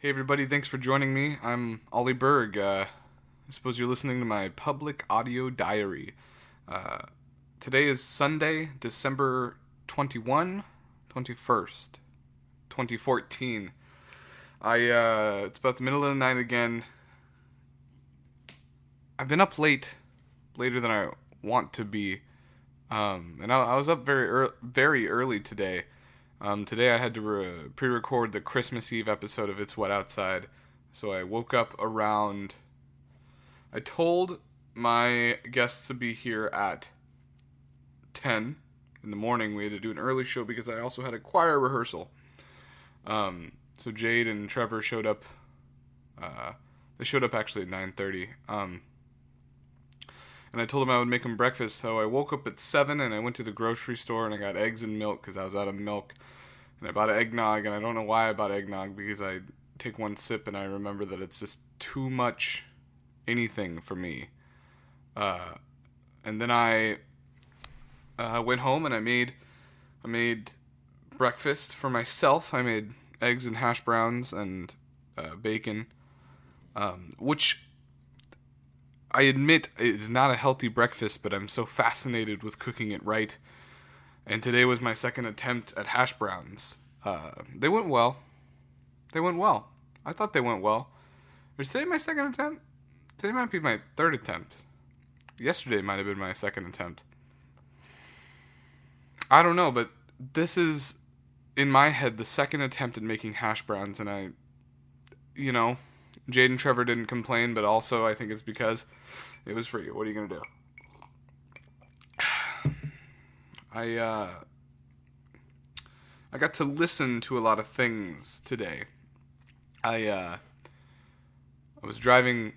Hey everybody, thanks for joining me. I'm Ollie Berg. I suppose you're listening to my public audio diary. Uh, Today is Sunday, December 21st, 2014. It's about the middle of the night again. I've been up later than I want to be. And I was up very early today. Today I had to pre-record the Christmas Eve episode of It's Wet Outside, so I woke up around. I told my guests to be here at 10 in the morning. We had to do an early show because I also had a choir rehearsal. So Jade and Trevor showed up. They showed up actually at 9:30. And I told them I would make them breakfast. So I woke up at 7 and I went to the grocery store and I got eggs and milk because I was out of milk. And I bought eggnog, and I don't know why I bought eggnog because I take one sip and I remember that it's just too much anything for me. And then I went home and I made breakfast for myself. I made eggs and hash browns and bacon, which I admit is not a healthy breakfast, but I'm so fascinated with cooking it right. And today was my second attempt at hash browns. They went well. I thought they went well. Was today my second attempt? Today might be my third attempt. Yesterday might have been my second attempt. I don't know, but this is, in my head, the second attempt at making hash browns, and Jade and Trevor didn't complain, but also I think it's because it was free. What are you going to do? I got to listen to a lot of things today. I was driving.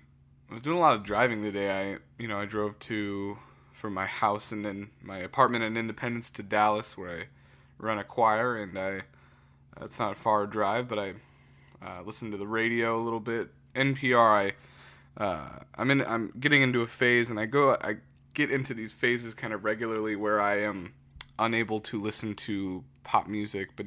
I was doing a lot of driving today. I drove from my house and then my apartment in Independence to Dallas, where I run a choir, and it's not a far drive, but I listened to the radio a little bit. NPR. I'm getting into a phase, and I get into these phases kind of regularly where I am unable to listen to pop music, but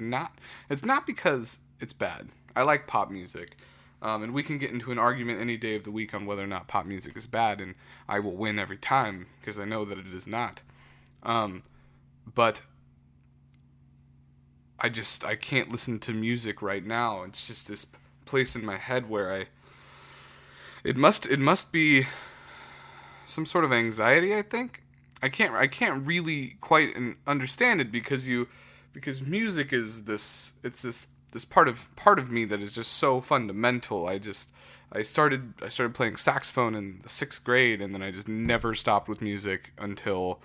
it's not because it's bad. I like pop music, and we can get into an argument any day of the week on whether or not pop music is bad, and I will win every time because I know that it is not. But I can't listen to music right now. It's just this place in my head where it must be some sort of anxiety, I think. I can't really quite understand it because music is this part of me that is just so fundamental. I started playing saxophone in the 6th grade, and then I just never stopped with music until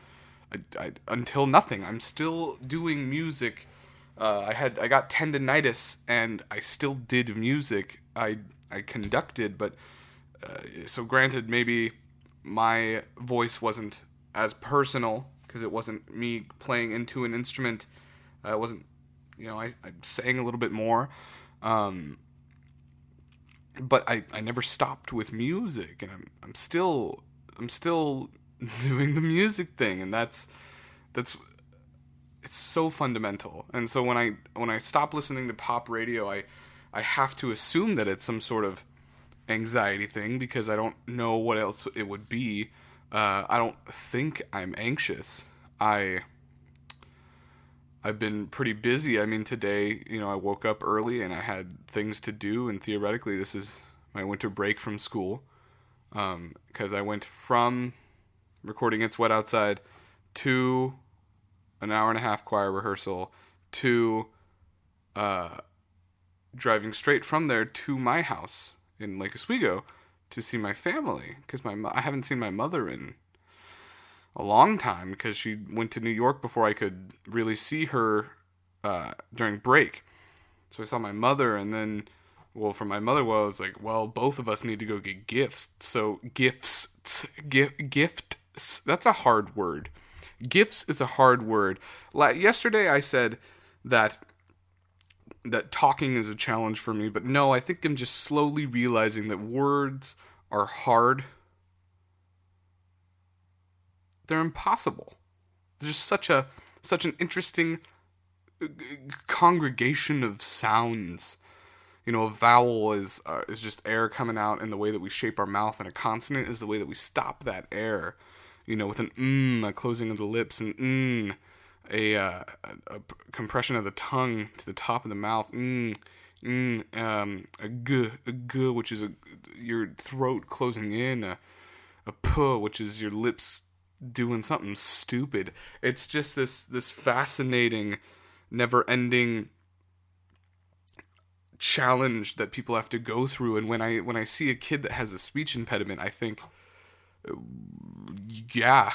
nothing. I'm still doing music. I got tendinitis and I still did music. I conducted, but so granted, maybe my voice wasn't as personal because it wasn't me playing into an instrument. It wasn't, I sang a little bit more, but I never stopped with music, and I'm still doing the music thing, and that's it's so fundamental. And so when I stop listening to pop radio, I have to assume that it's some sort of anxiety thing because I don't know what else it would be. I don't think I'm anxious. I've been pretty busy. I mean, today, I woke up early and I had things to do, and theoretically this is my winter break from school, because I went from recording It's Wet Outside to an hour and a half choir rehearsal to driving straight from there to my house in Lake Oswego to see my family, because I haven't seen my mother in a long time because she went to New York before I could really see her during break. So I saw my mother, and then, from my mother, I was like, both of us need to go get gifts. So gifts, that's a hard word. Gifts is a hard word. Yesterday I said that talking is a challenge for me, but no, I think I'm just slowly realizing that words are hard. They're impossible. There's just such an interesting congregation of sounds A vowel is just air coming out in the way that we shape our mouth, and a consonant is the way that we stop that air. With an a closing of the lips, and a compression of the tongue to the top of the mouth, a g, which is your throat closing in, a p, which is your lips doing something stupid. It's just this fascinating, never-ending challenge that people have to go through. And when I see a kid that has a speech impediment, I think, yeah,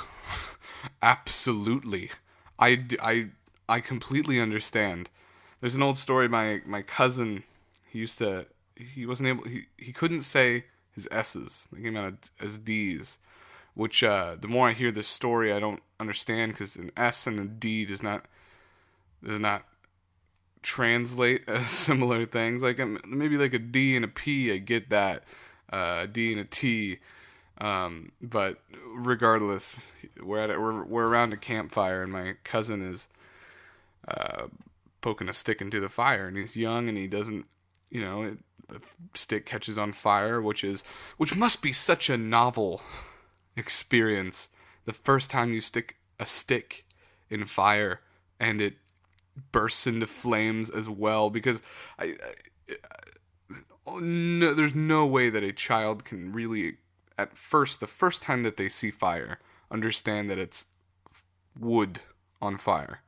absolutely. I completely understand. There's an old story. My cousin, he wasn't able, he couldn't say his S's. They came out as D's, which, the more I hear this story, I don't understand, because an S and a D does not translate as similar things. Like, maybe like a D and a P, I get that. A D and a T. But regardless, we're around a campfire, and my cousin is poking a stick into the fire, and he's young, and he doesn't, the stick catches on fire, which must be such a novel experience. The first time you stick a stick in fire, and it bursts into flames as well, because no, there's no way that a child can really, at first, the first time that they see fire, understand that it's wood on fire,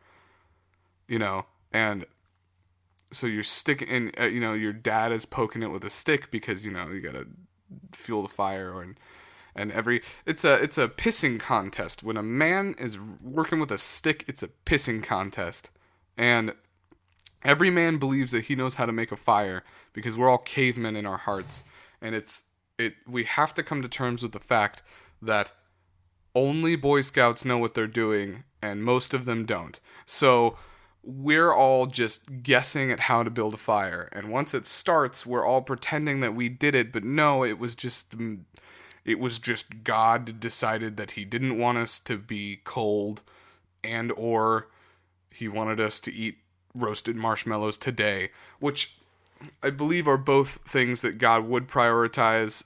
and so you're sticking in, your dad is poking it with a stick, because, you gotta fuel the fire, and it's a pissing contest. When a man is working with a stick, it's a pissing contest. And every man believes that he knows how to make a fire, because we're all cavemen in our hearts. And we have to come to terms with the fact that only Boy Scouts know what they're doing, and most of them don't. So we're all just guessing at how to build a fire. And once it starts, we're all pretending that we did it, but no, it was just God decided that he didn't want us to be cold, and or he wanted us to eat roasted marshmallows today, which I believe are both things that God would prioritize,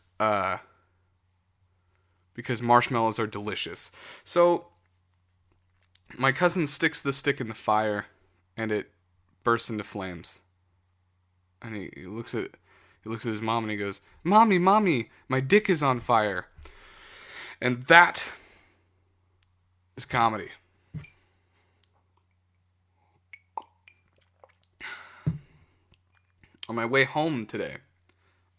because marshmallows are delicious. So my cousin sticks the stick in the fire, and it bursts into flames. And he looks at his mom, and he goes, "Mommy, my dick is on fire." And that is comedy. On my way home today,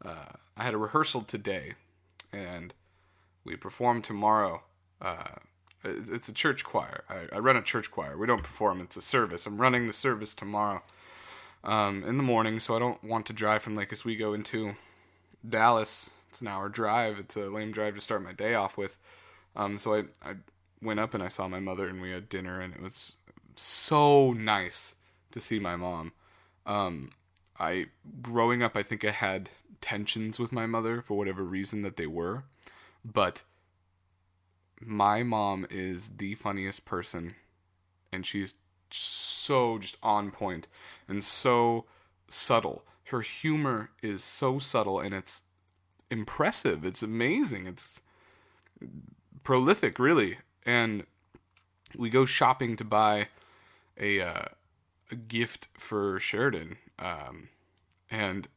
I had a rehearsal today, and we perform tomorrow. It's a church choir. I run a church choir. We don't perform, it's a service. I'm running the service tomorrow in the morning, so I don't want to drive from Lake Oswego into Dallas. It's an hour drive. It's a lame drive to start my day off with. So I went up and I saw my mother, and we had dinner, and it was so nice to see my mom. Growing up, I think I had tensions with my mother for whatever reason that they were, but my mom is the funniest person, and she's so just on point and so subtle. Her humor is so subtle, and it's impressive. It's amazing. It's prolific, really. And we go shopping to buy a gift for Sheridan, and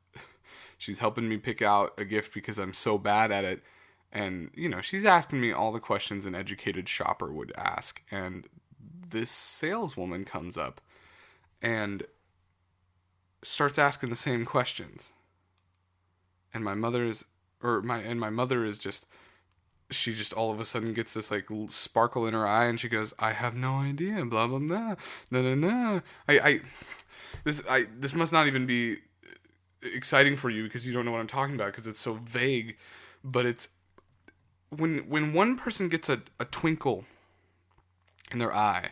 she's helping me pick out a gift because I'm so bad at it. And, she's asking me all the questions an educated shopper would ask. And this saleswoman comes up and starts asking the same questions. And my mother is just, she just all of a sudden gets this like sparkle in her eye, and she goes, "I have no idea, blah, blah, blah, no. This must not even be exciting for you, because you don't know what I'm talking about, because it's so vague. But it's, when one person gets a twinkle in their eye,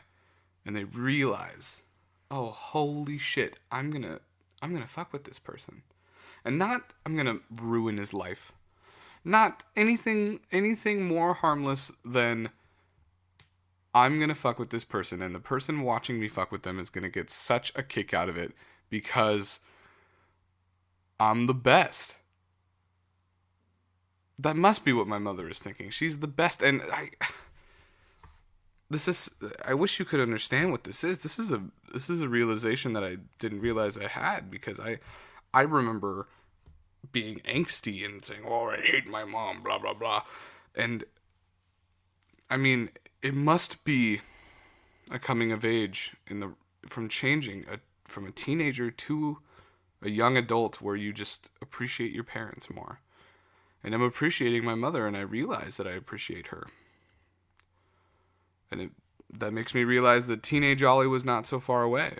and they realize, oh, holy shit, I'm gonna fuck with this person. And not, I'm gonna ruin his life. Not anything more harmless than, I'm gonna fuck with this person, and the person watching me fuck with them is gonna get such a kick out of it, because I'm the best. That must be what my mother is thinking. She's the best. And I wish you could understand what this is. This is a realization that I didn't realize I had, because I remember being angsty and saying, "Oh, I hate my mom," blah blah blah. And I mean, it must be a coming of age from changing from a teenager to a young adult, where you just appreciate your parents more. And I'm appreciating my mother, and I realize that I appreciate her. And that makes me realize that teenage Ollie was not so far away.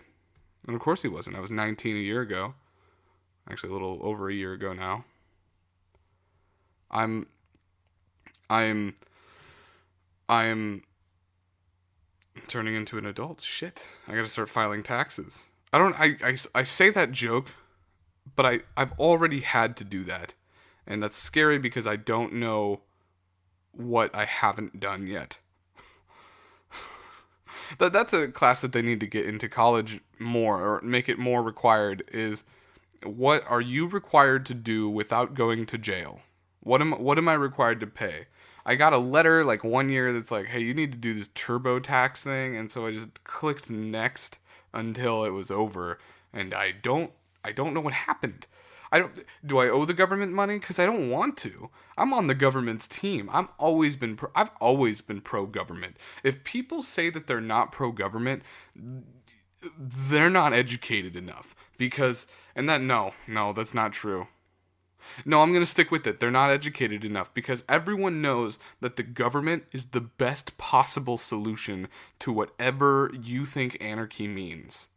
And of course he wasn't. I was 19 a year ago. Actually, a little over a year ago now. I'm turning into an adult. Shit. I gotta start filing taxes. I say that joke, but I've already had to do that. And that's scary because I don't know what I haven't done yet. That's a class that they need to get into college more, or make it more required, is what are you required to do without going to jail? What am I required to pay? I got a letter like one year that's like, "Hey, you need to do this TurboTax thing," and so I just clicked next until it was over, and I don't know what happened. Do I owe the government money? Because I don't want to. I'm on the government's team. I've always been pro-government. If people say that they're not pro-government, they're not educated enough. No, that's not true. No, I'm going to stick with it. They're not educated enough, because everyone knows that the government is the best possible solution to whatever you think anarchy means.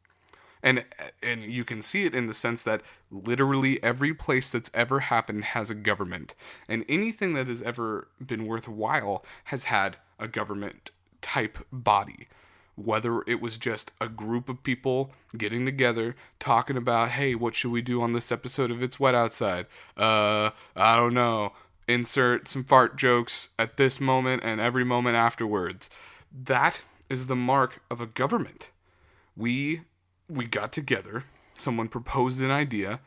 And you can see it in the sense that literally every place that's ever happened has a government. And anything that has ever been worthwhile has had a government type body. Whether it was just a group of people getting together, talking about, "Hey, what should we do on this episode of It's Wet Outside? I don't know. Insert some fart jokes at this moment and every moment afterwards." That is the mark of a government. We got together, someone proposed an idea,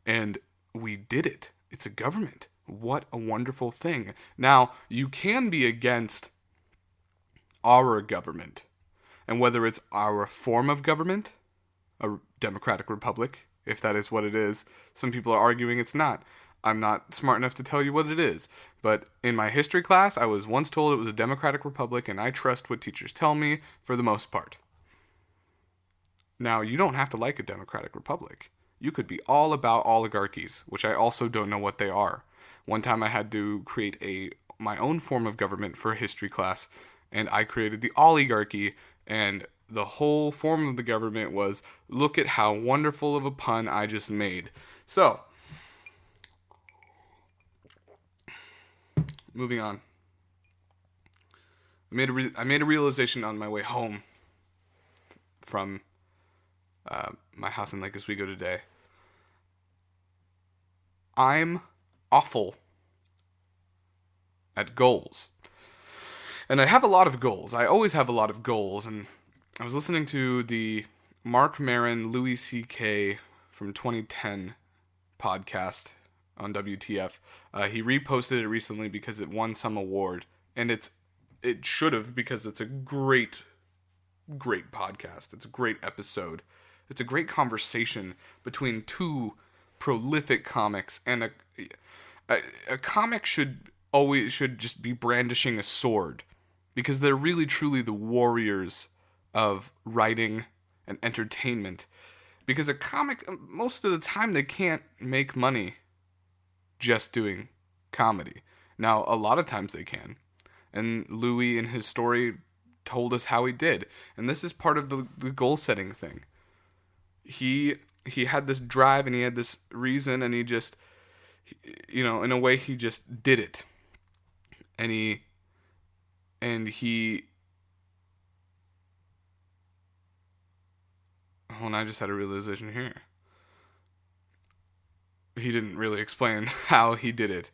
and we did it. It's a government. What a wonderful thing. Now, you can be against our government, and whether it's our form of government, a democratic republic, if that is what it is. Some people are arguing it's not. I'm not smart enough to tell you what it is. But in my history class, I was once told it was a democratic republic, and I trust what teachers tell me for the most part. Now, you don't have to like a democratic republic. You could be all about oligarchies, which I also don't know what they are. One time I had to create my own form of government for a history class, and I created the oligarchy, and the whole form of the government was, look at how wonderful of a pun I just made. So, moving on. I made a realization on my way home from my house in Lake Oswego today. I'm awful at goals. And I have a lot of goals. I always have a lot of goals. And I was listening to the Mark Maron, Louis C.K. from 2010 podcast on WTF. He reposted it recently because it won some award. And it should have, because it's a great podcast. It's a great episode. It's a great conversation between two prolific comics, and a comic should just be brandishing a sword, because they're really truly the warriors of writing and entertainment. Because a comic, most of the time, they can't make money just doing comedy. Now, a lot of times they can. And Louis, in his story, told us how he did. And this is part of the goal-setting thing. He had this drive, and he had this reason, and he just, in a way, he just did it. And he hold on, I just had a realization here. He didn't really explain how he did it.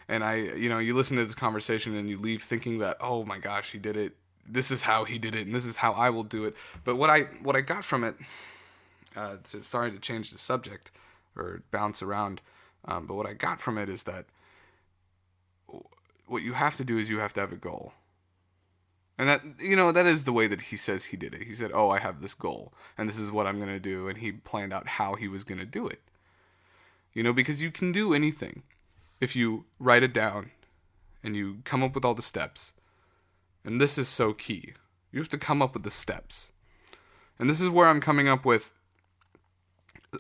And you listen to this conversation and you leave thinking that, oh my gosh, he did it. This is how he did it, and this is how I will do it. But what I got from it, sorry to change the subject, or bounce around. But what I got from it is that what you have to do is you have to have a goal. And that, that is the way that he says he did it. He said, oh, I have this goal, and this is what I'm going to do. And he planned out how he was going to do it. Because you can do anything if you write it down and you come up with all the steps. And this is so key. You have to come up with the steps. And this is where I'm coming up with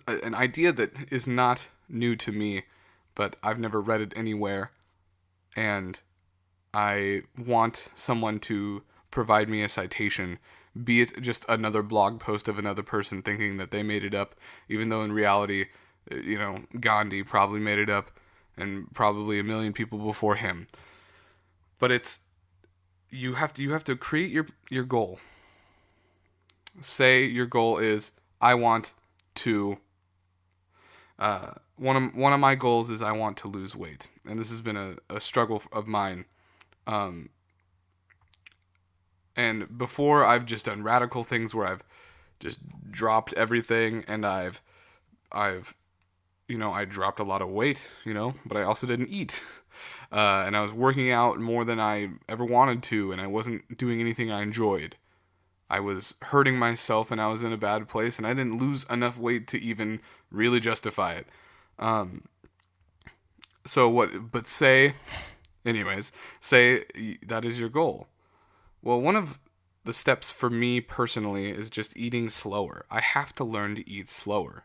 an idea that is not new to me, but I've never read it anywhere. And I want someone to provide me a citation, be it just another blog post of another person thinking that they made it up, even though in reality, Gandhi probably made it up, and probably a million people before him. But it's you have to create your goal. Say your goal is, I want to. One of my goals is I want to lose weight, and this has been a struggle of mine. And before, I've just done radical things where I've just dropped everything, and I dropped a lot of weight, but I also didn't eat. And I was working out more than I ever wanted to, and I wasn't doing anything I enjoyed. I was hurting myself, and I was in a bad place, and I didn't lose enough weight to even really justify it. Say that is your goal. Well, one of the steps for me personally is just eating slower. I have to learn to eat slower.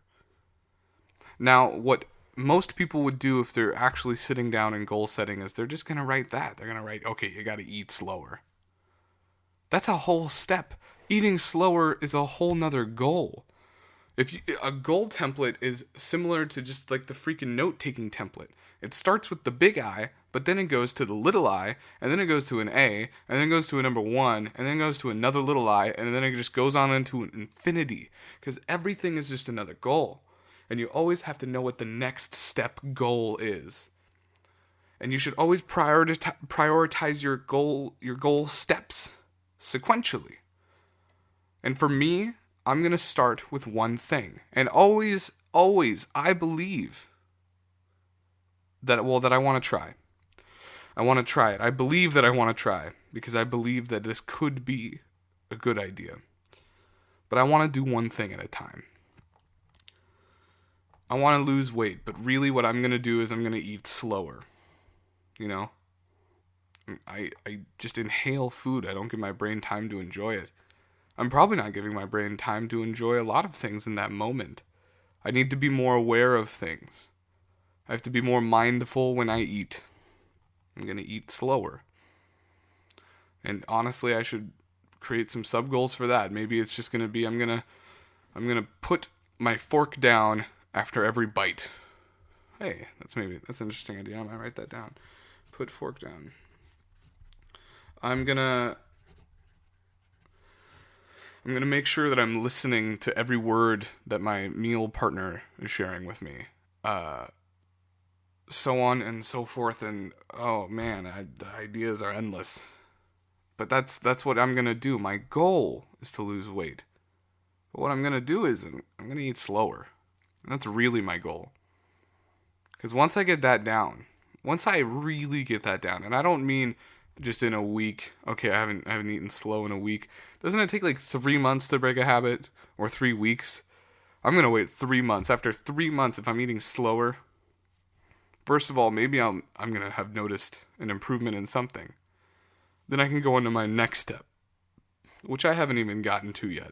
Now, what most people would do if they're actually sitting down and goal setting is they're just going to write that. They're going to write, okay, you got to eat slower. That's a whole step. Eating slower is a whole nother goal. A goal template is similar to just like the freaking note-taking template. It starts with the big I, but then it goes to the little I, and then it goes to an A, and then it goes to a number 1, and then it goes to another little I, and then it just goes on into infinity. Because everything is just another goal. And you always have to know what the next step goal is. And you should always prioritize your goal steps sequentially. And for me, I'm going to start with one thing. And always, I believe that I want to try. I want to try it. I believe that I want to try, because I believe that this could be a good idea. But I want to do one thing at a time. I want to lose weight, but really what I'm going to do is I'm going to eat slower. I just inhale food. I don't give my brain time to enjoy it. I'm probably not giving my brain time to enjoy a lot of things in that moment. I need to be more aware of things. I have to be more mindful when I eat. I'm going to eat slower. And honestly, I should create some sub goals for that. Maybe it's just going to be I'm going to put my fork down after every bite. Hey, that's an interesting idea. I might write that down. Put fork down. I'm gonna make sure that I'm listening to every word that my meal partner is sharing with me. So on and so forth, and oh man, the ideas are endless. But that's what I'm gonna do. My goal is to lose weight. But what I'm gonna do is I'm gonna eat slower. And that's really my goal. Because once I get that down, once I really get that down, and I don't mean just in a week. Okay, I haven't eaten slow in a week. Doesn't it take like 3 months to break a habit, or 3 weeks? I'm gonna wait 3 months. After 3 months, if I'm eating slower, first of all, maybe I'm gonna have noticed an improvement in something. Then I can go into my next step, which I haven't even gotten to yet.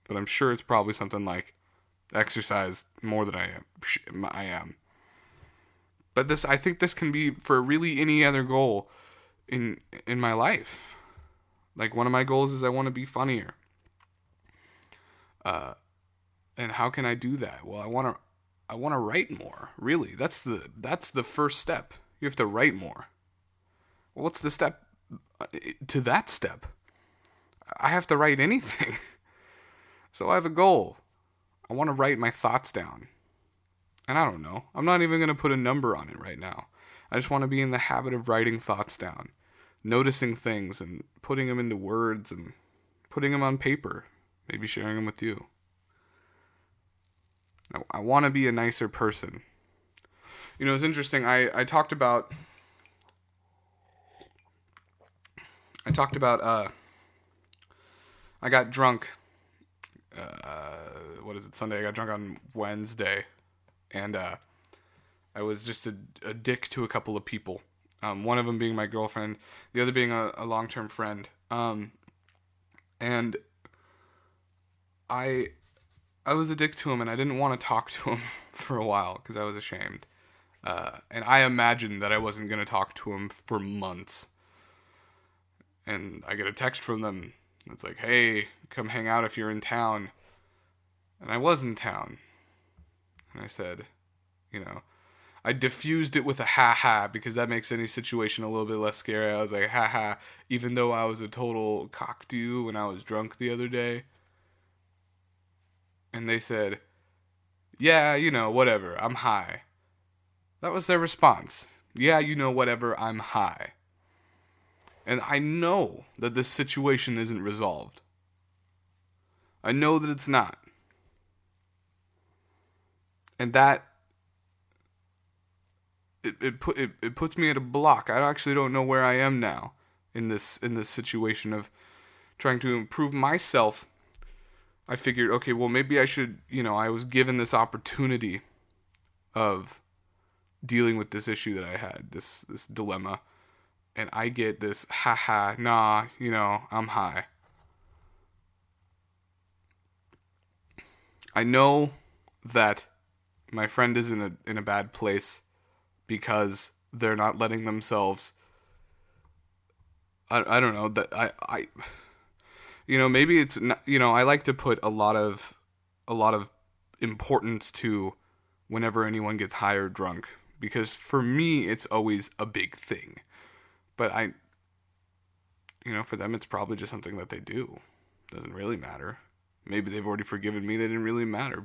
But I'm sure it's probably something like exercise more than I am. But I think this can be for really any other goal in my life. Like, one of my goals is I want to be funnier. And how can I do that? Well, I want to write more. Really, that's the first step. You have to write more. Well, what's the step to that step? I have to write anything. So I have a goal. I want to write my thoughts down. And I don't know. I'm not even going to put a number on it right now. I just want to be in the habit of writing thoughts down, noticing things and putting them into words and putting them on paper, maybe sharing them with you. I want to be a nicer person. You know, it's interesting. I got drunk. What is it? Sunday. I got drunk on Wednesday, and I was just a dick to a couple of people. One of them being my girlfriend, the other being a long-term friend. And I was a dick to him, and I didn't want to talk to him for a while because I was ashamed. And I imagined that I wasn't going to talk to him for months. And I get a text from them. It's like, hey, come hang out if you're in town. And I was in town. And I said, you know, I diffused it with a ha-ha because that makes any situation a little bit less scary. I was like, ha-ha, even though I was a total cock-to when I was drunk the other day. And they said, yeah, you know, whatever, I'm high. That was their response. Yeah, you know, whatever, I'm high. And I know that this situation isn't resolved. I know that it's not. And that it puts me at a block. I actually don't know where I am now in this situation of trying to improve myself. I figured, okay, well maybe I should, you know, I was given this opportunity of dealing with this issue that I had, this dilemma, and I get this haha, nah, you know, I'm high. I know that my friend is in a bad place because they're not letting themselves. I don't know that I you know, maybe it's not, you know, I like to put a lot of importance to whenever anyone gets high or drunk, because for me it's always a big thing. But you know, for them it's probably just something that they do. Doesn't really matter. Maybe they've already forgiven me. They didn't really matter.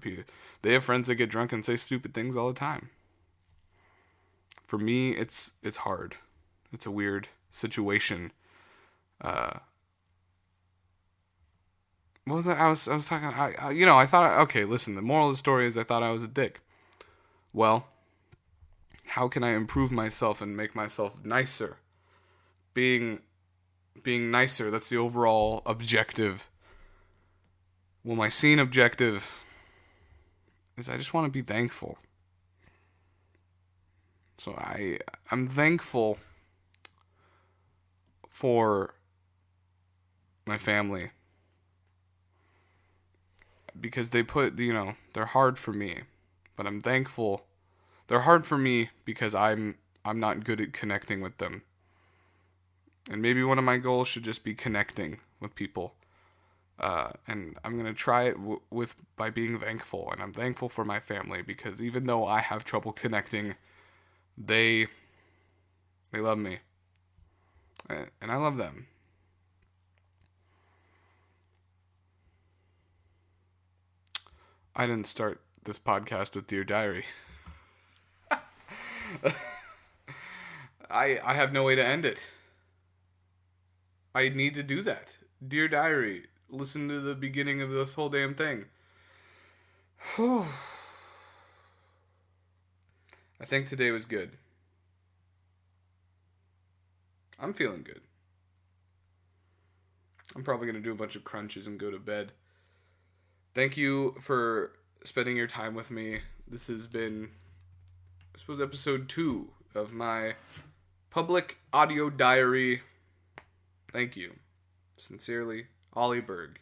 They have friends that get drunk and say stupid things all the time. For me, it's hard. It's a weird situation. What was that? I was talking. I thought. Okay, listen. The moral of the story is I thought I was a dick. Well, how can I improve myself and make myself nicer? Being nicer. That's the overall objective. Well, my scene objective is I just want to be thankful. So I'm thankful for my family, because they put, you know, they're hard for me, but I'm thankful. They're hard for me because I'm not good at connecting with them. And maybe one of my goals should just be connecting with people. And I'm going to try it by being thankful. And I'm thankful for my family because even though I have trouble connecting, they love me. And I love them. I didn't start this podcast with Dear Diary. I have no way to end it. I need to do that. Dear Diary, listen to the beginning of this whole damn thing. I think today was good. I'm feeling good. I'm probably going to do a bunch of crunches and go to bed. Thank you for spending your time with me. This has been, I suppose, episode 2 of my public audio diary. Thank you. Sincerely, Ollie Berg.